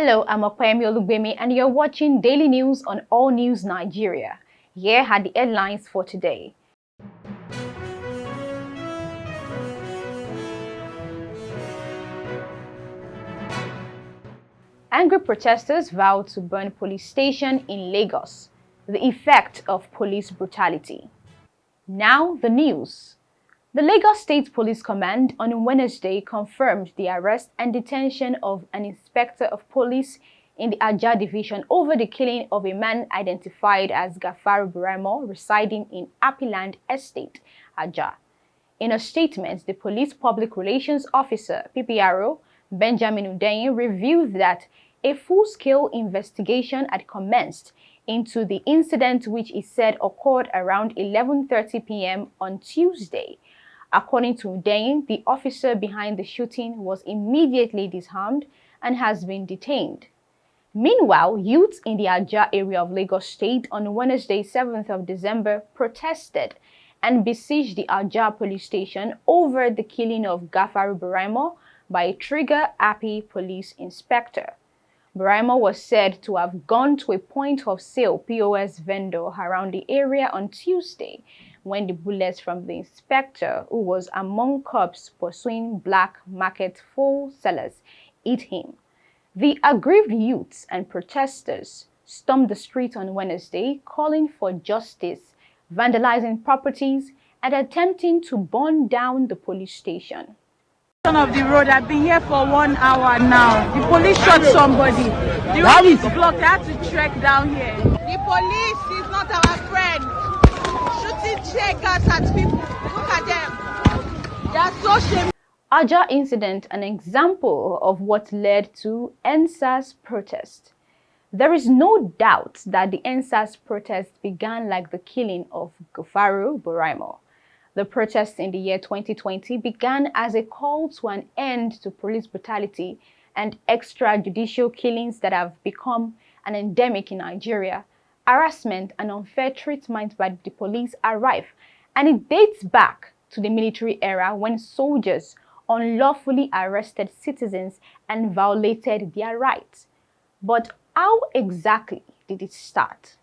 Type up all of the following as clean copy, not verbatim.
Hello, I'm Okpayemi Olugbemi and you're watching Daily News on All News Nigeria. Here are the headlines for today. Angry protesters vow to burn police station in Lagos. The effect of police brutality. Now the news. The Lagos State Police Command on Wednesday confirmed the arrest and detention of an inspector of police in the Ajah division over the killing of a man identified as Gafaru Buraimo residing in Happyland Estate, Ajah. In a statement, the police public relations officer, PPRO, Benjamin Hundeyin, revealed that a full-scale investigation had commenced into the incident, which he said occurred around 11:30 p.m. on Tuesday. According to Hundeyin, the officer behind the shooting was immediately disarmed and has been detained. Meanwhile, youths in the Ajah area of Lagos State on Wednesday, 7th of December, protested and besieged the Ajah police station over the killing of Gafaru Buraimo by a trigger-happy police inspector. Buraimo was said to have gone to a point of sale POS vendor around the area on Tuesday when the bullets from the inspector, who was among cops pursuing black market full sellers, hit him. The aggrieved youths and protesters stormed the street on Wednesday, calling for justice, vandalizing properties, and attempting to burn down the police station. Of the road, I've been here for 1 hour now. The police shot somebody. The road is blocked. I had to trek down here. The police is not our friend. Shooting tear gas at people. Look at them. They are so shameful. Ajah incident, an example of what led to EndSARS protest. There is no doubt that the EndSARS protest began like the killing of Gafaru Buraimo. The protests in the year 2020 began as a call to an end to police brutality and extrajudicial killings that have become an endemic in Nigeria. Harassment and unfair treatment by the police are rife, and it dates back to the military era when soldiers unlawfully arrested citizens and violated their rights. But how exactly did it start?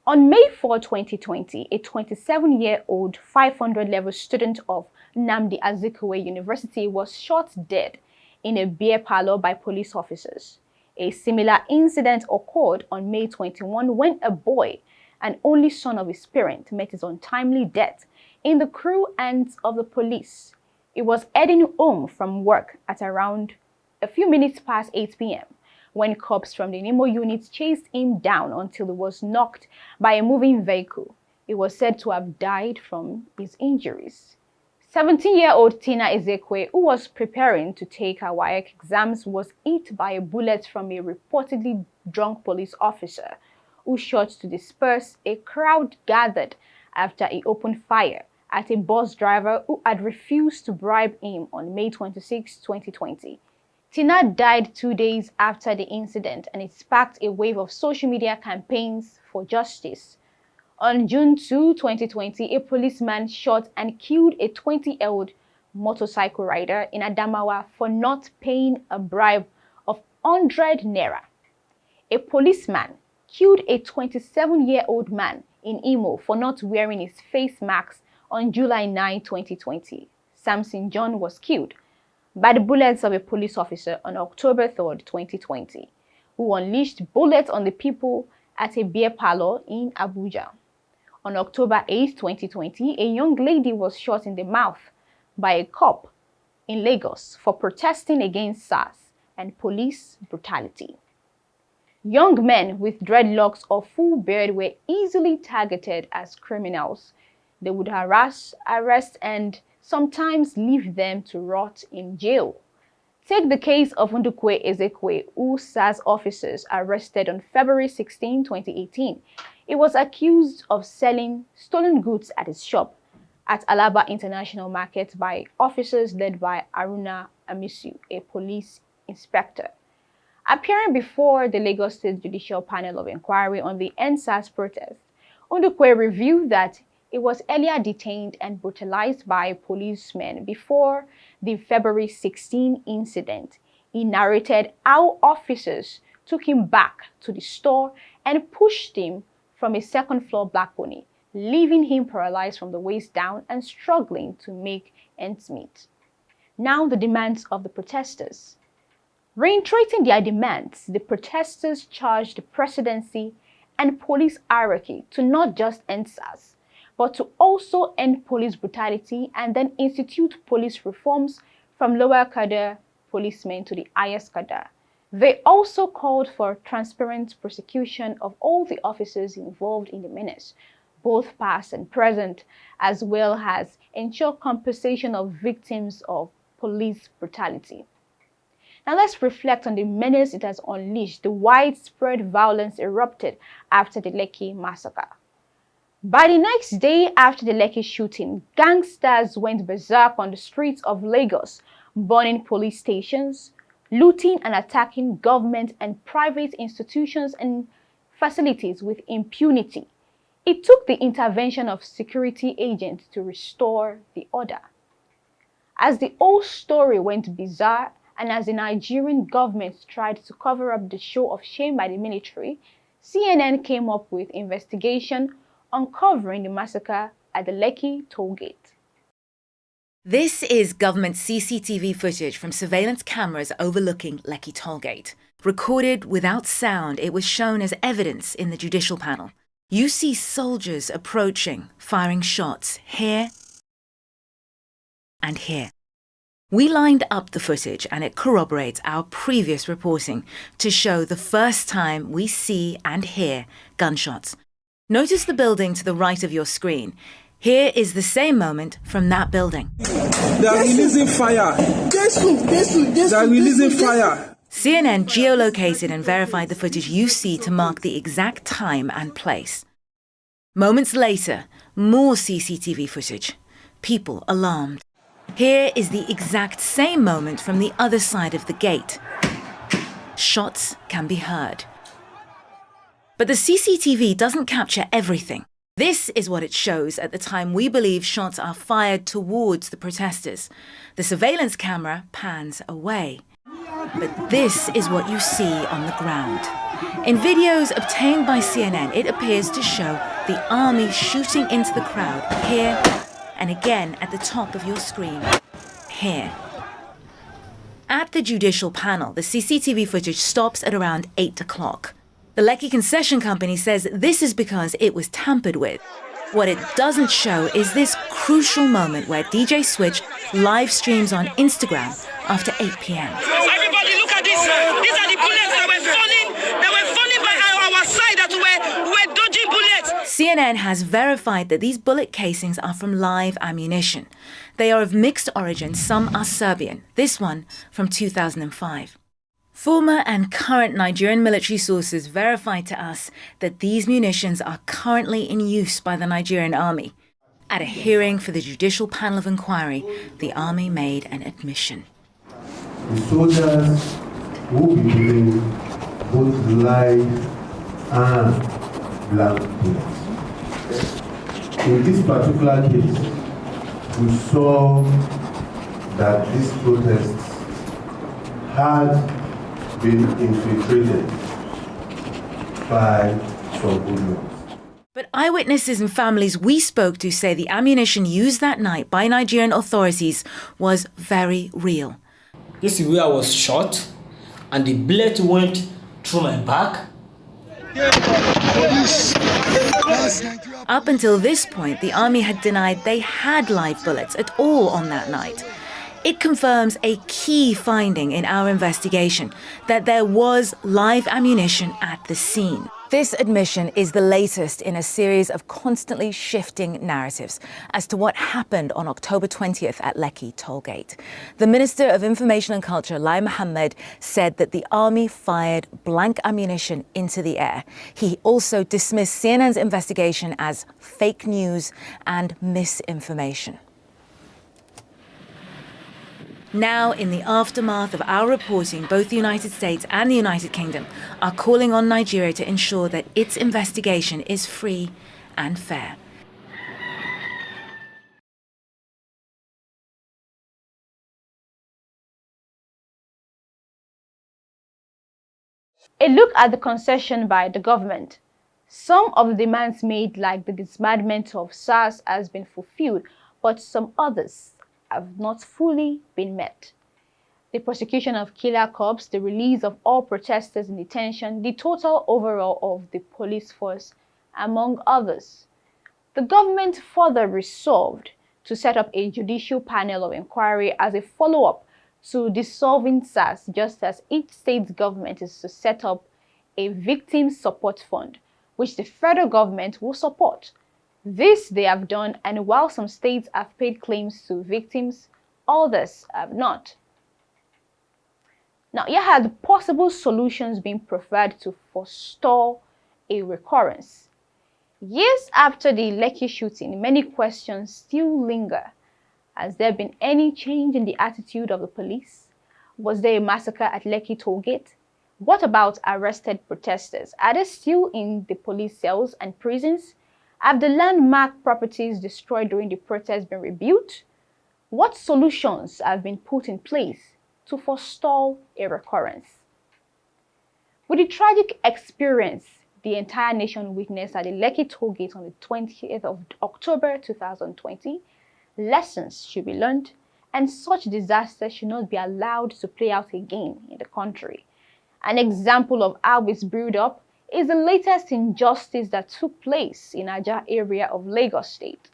On May 4, 2020, a 27-year-old 500-level student of Nnamdi Azikiwe University was shot dead in a beer parlor by police officers. A similar incident occurred on May 21 when a boy, an only son of his parent, met his untimely death in the cruel hands of the police. He was heading home from work at around a few minutes past 8 p.m. when cops from the Nemo unit chased him down until he was knocked by a moving vehicle. He was said to have died from his injuries. 17-year-old Tina Ezekwe, who was preparing to take her WAEC exams, was hit by a bullet from a reportedly drunk police officer who shot to disperse a crowd gathered after he opened fire at a bus driver who had refused to bribe him on May 26, 2020. Tina died 2 days after the incident, and it sparked a wave of social media campaigns for justice. On June 2, 2020, a policeman shot and killed a 20-year-old motorcycle rider in Adamawa for not paying a bribe of 100 naira. A policeman killed a 27-year-old man in Imo for not wearing his face mask on July 9, 2020. Samson John was killed by the bullets of a police officer on October 3, 2020, who unleashed bullets on the people at a beer parlor in Abuja. On October 8, 2020, a young lady was shot in the mouth by a cop in Lagos for protesting against SARS and police brutality. Young men with dreadlocks or full beard were easily targeted as criminals. They would harass, arrest, and sometimes leave them to rot in jail. Take the case of Ndukwe Ezekwe, who SARS officers arrested on February 16, 2018. He was accused of selling stolen goods at his shop at Alaba International Market by officers led by Haruna Amisu, a police inspector. Appearing before the Lagos State Judicial Panel of Inquiry on the EndSARS protest, Ndukwe revealed that he was earlier detained and brutalized by policemen before the February 16 incident. He narrated how officers took him back to the store and pushed him from a second-floor balcony, leaving him paralyzed from the waist down and struggling to make ends meet. Now the demands of the protesters. Reiterating their demands, the protesters charged the presidency and police hierarchy to not just end SARS, but to also end police brutality and then institute police reforms from lower cadre policemen to the highest cadre. They also called for transparent prosecution of all the officers involved in the menace, both past and present, as well as ensure compensation of victims of police brutality. Now let's reflect on the menace it has unleashed. The widespread violence erupted after the Lekki massacre. By the next day after the Lekki shooting, gangsters went berserk on the streets of Lagos, burning police stations, looting and attacking government and private institutions and facilities with impunity. It took the intervention of security agents to restore the order. As the whole story went bizarre, and as the Nigerian government tried to cover up the show of shame by the military, CNN came up with an investigation uncovering the massacre at the Lekki toll gate. This is government CCTV footage from surveillance cameras overlooking Lekki toll gate. Recorded without sound, it was shown as evidence in the judicial panel. You see soldiers approaching, firing shots here and here. We lined up the footage and it corroborates our previous reporting to show the first time we see and hear gunshots. Notice the building to the right of your screen. Here is the same moment from that building. They are releasing fire. They are releasing fire. CNN geolocated and verified the footage you see to mark the exact time and place. Moments later, more CCTV footage. People alarmed. Here is the exact same moment from the other side of the gate. Shots can be heard. But the CCTV doesn't capture everything. This is what it shows at the time we believe shots are fired towards the protesters. The surveillance camera pans away. But this is what you see on the ground. In videos obtained by CNN, it appears to show the army shooting into the crowd here and again at the top of your screen, here. At the judicial panel, the CCTV footage stops at around 8 o'clock. The Lekki concession company says this is because it was tampered with. What it doesn't show is this crucial moment where DJ Switch live streams on Instagram after 8 p.m. Everybody look at this. These are the bullets that were falling by our side that were dodging bullets. CNN has verified that these bullet casings are from live ammunition. They are of mixed origin, some are Serbian, this one from 2005. Former and current Nigerian military sources verified to us that these munitions are currently in use by the Nigerian army. At a hearing for the Judicial Panel of Inquiry, the army made an admission. The soldiers will be using both live and blank bullets. In this particular case, we saw that these protests had been infiltrated by some hoodlums. But eyewitnesses and families we spoke to say the ammunition used that night by Nigerian authorities was very real. This is where I was shot, and the bullet went through my back. Up until this point, the army had denied they had live bullets at all on that night. It confirms a key finding in our investigation, that there was live ammunition at the scene. This admission is the latest in a series of constantly shifting narratives as to what happened on October 20th at Lekki tollgate. The Minister of Information and Culture, Lai Mohammed, said that the army fired blank ammunition into the air. He also dismissed CNN's investigation as fake news and misinformation. Now, in the aftermath of our reporting, both the United States and the United Kingdom are calling on Nigeria to ensure that its investigation is free and fair. A look at the concession by the government. Some of the demands made, like the disbandment of SARS, has been fulfilled, but some others have not fully been met. The prosecution of killer cops, the release of all protesters in detention, the total overhaul of the police force, among others. The government further resolved to set up a judicial panel of inquiry as a follow-up to dissolving SARS, just as each state government is to set up a victim support fund, which the federal government will support. This they have done, and while some states have paid claims to victims, others have not. Now, here are the possible solutions being preferred to forestall a recurrence. Years after the Lekki shooting, many questions still linger. Has there been any change in the attitude of the police? Was there a massacre at Lekki tollgate? What about arrested protesters? Are they still in the police cells and prisons? Have the landmark properties destroyed during the protest been rebuilt? What solutions have been put in place to forestall a recurrence? With the tragic experience the entire nation witnessed at the Lekki tollgate on the 20th of October 2020, lessons should be learned, and such disasters should not be allowed to play out again in the country. An example of how it's brewed up is the latest injustice that took place in Ajah area of Lagos State.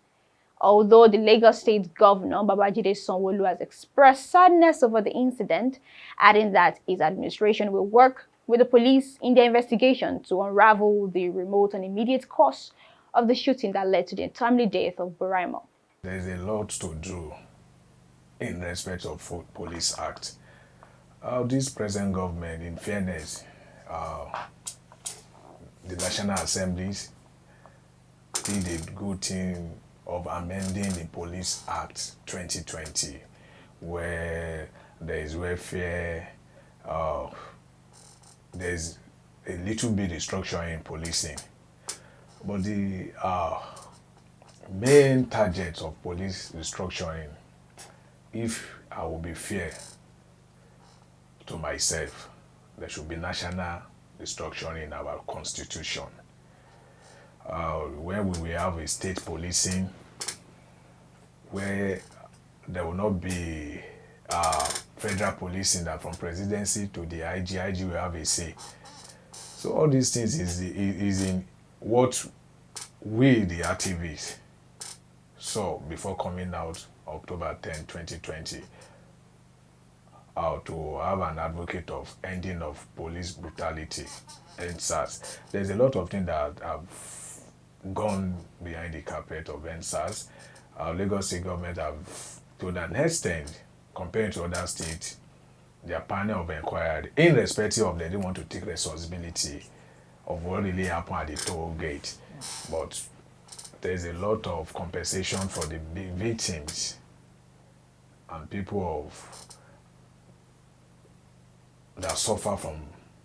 Although the Lagos State Governor, Babajide Sanwo-Olu, has expressed sadness over the incident, adding that his administration will work with the police in their investigation to unravel the remote and immediate cause of the shooting that led to the untimely death of Buraimo. There's a lot to do in respect of Police Act. This present government, in fairness, the National Assemblies did a good thing of amending the Police Act 2020, where there is welfare, there's a little bit of structure in policing. But the main target of police restructuring, if I will be fair to myself, there should be national restructuring in our constitution. Where we will have a state policing, where there will not be federal policing, that from presidency to the IG will have a say. So all these things is in what we, the activists, saw before coming out October 10, 2020, to have an advocate of ending of police brutality and SARS. There's a lot of things that have gone behind the carpet of NSAS. Lagos State government have, to an extent, compared to other states, their panel of inquiry, irrespective of they didn't want to take responsibility of what really happened at the toll gate. But there's a lot of compensation for the victims and people that suffer from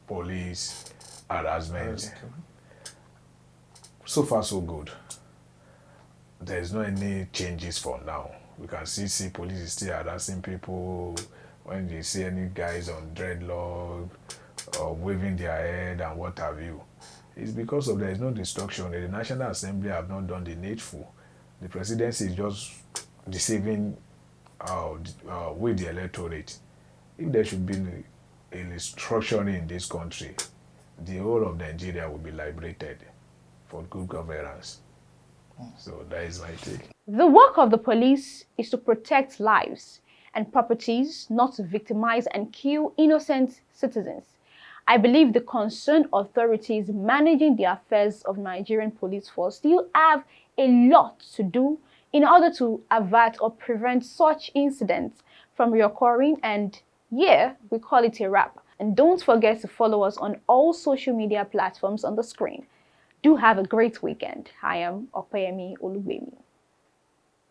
police harassment. So far, so good. There's not any changes for now. We can see police is still harassing people when they see any guys on dreadlock or waving their head and what have you. It's because of there is no destruction. The National Assembly have not done the needful. The presidency is just deceiving with the electorate. If there should be a restructuring in this country, the whole of Nigeria will be liberated for good governance. So that is my take. The work of the police is to protect lives and properties, not to victimize and kill innocent citizens. I believe the concerned authorities managing the affairs of Nigerian police force still have a lot to do in order to avert or prevent such incidents from reoccurring, and yeah, we call it a wrap. And don't forget to follow us on all social media platforms on the screen. Do have a great weekend. I am Opeyemi Olugbemi.